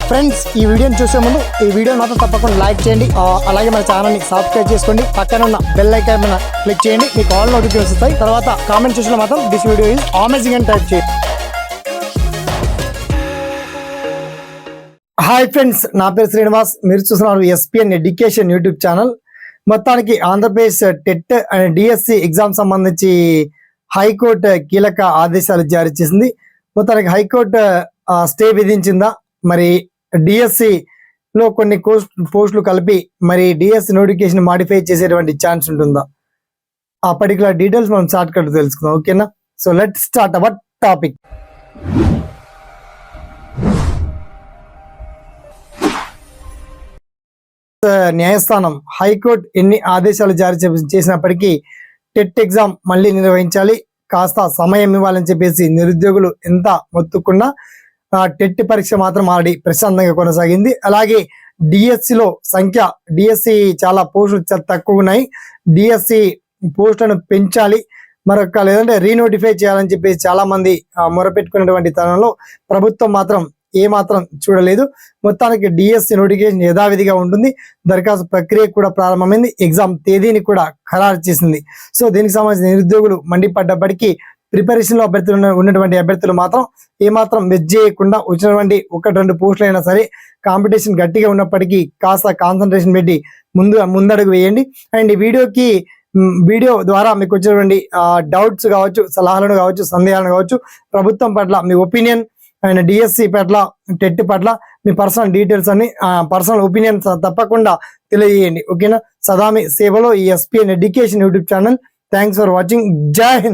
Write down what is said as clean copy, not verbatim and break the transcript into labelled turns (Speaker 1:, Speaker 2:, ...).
Speaker 1: Friends ఈ వీడియోని చూసే ముందు ఈ వీడియో మాత్రం తప్పకుండా లైక్ చేయండి, అలాగే మన ఛానల్ని సబ్స్క్రైబ్ చేసుకోండి, పక్కన ఉన్న బెల్ ఐకాన్ మీద క్లిక్ చేయండి, మీకు ఆల్ నోటిఫికేషన్స్ వస్తాయి. తర్వాత కామెంట్ సెక్షన్లో మాత్రం దిస్ వీడియో ఈజ్ అమేజింగ్ అని టైప్ చేయండి. హాయ్ ఫ్రెండ్స్, నా పేరు శ్రీనివాస్, మీరు చూస్తున్నారు ఎస్పీఎన్ ఎడ్యుకేషన్ యూట్యూబ్ ఛానల్. మొత్తానికి Andhra Pradesh TET and DSC exam సంబంధించి హైకోర్టు కీలక ఆదేశాలు జారీ చేసింది. మొత్తానికి హైకోర్టు స్టే విధించిందా, మరి డిఎస్సి లో కొన్ని పోస్టులు కలిపి మరి డిఎస్సి నోటిఫికేషన్ మాడిఫై చేసేటువంటి ఛాన్స్ ఉంటుందా, ఆ పర్టికులర్ డీటెయిల్స్ మనం షార్ట్ కట్ తెలుసుకుందాం. ఓకేనా, so let start our topic. న్యాయస్థానం హైకోర్టు ఎన్ని ఆదేశాలు జారీ చేసినప్పటికీ టెట్ ఎగ్జామ్ మళ్ళీ నిర్వహించాలి, కాస్త సమయం ఇవ్వాలని చెప్పేసి నిరుద్యోగులు ఎంత మొత్తుకున్నా టెట్ పరీక్ష మాత్రం ఆల్రెడీ ప్రశాంతంగా కొనసాగింది. అలాగే డిఎస్సిలో సంఖ్య, డిఎస్సి చాలా పోస్టులు తక్కువ ఉన్నాయి, డిఎస్సి పోస్టులను పెంచాలి, మరొక లేదంటే రీనోటిఫై చేయాలని చెప్పేసి చాలా మంది మొరపెట్టుకున్నటువంటి తరుణంలో ప్రభుత్వం మాత్రం ఏమాత్రం చూడలేదు. మొత్తానికి డిఎస్సి నోటిఫికేషన్ యథావిధిగా ఉంటుంది, దరఖాస్తు ప్రక్రియ కూడా ప్రారంభమైంది, ఎగ్జామ్ తేదీని కూడా ఖరారు చేసింది. సో దీనికి సంబంధించిన నిరుద్యోగులు మండిపడ్డప్పటికీ ప్రిపరేషన్లో ఉన్నటువంటి అభ్యర్థులు మాత్రం ఏమాత్రం వెజ్ చేయకుండా వచ్చినటువంటి 1-2 పోస్టులు అయినా సరే కాంపిటీషన్ గట్టిగా ఉన్నప్పటికీ కాస్త కాన్సన్ట్రేషన్ పెట్టి ముందడుగు వేయండి. అండ్ ఈ వీడియో ద్వారా మీకు వచ్చినటువంటి డౌట్స్ కావచ్చు, సలహాలను కావచ్చు, సందేహాలను కావచ్చు, ప్రభుత్వం పట్ల మీ ఒపీనియన్ అండ్ డిఎస్సి పట్ల, టెట్ పట్ల మీ పర్సనల్ డీటెయిల్స్ అన్ని, పర్సనల్ ఒపీనియన్స్ తప్పకుండా తెలియజేయండి. ఓకేనా, సదా మీ సేవలో ఈ SPN education YouTube channel. Thanks for watching. జై హింద్.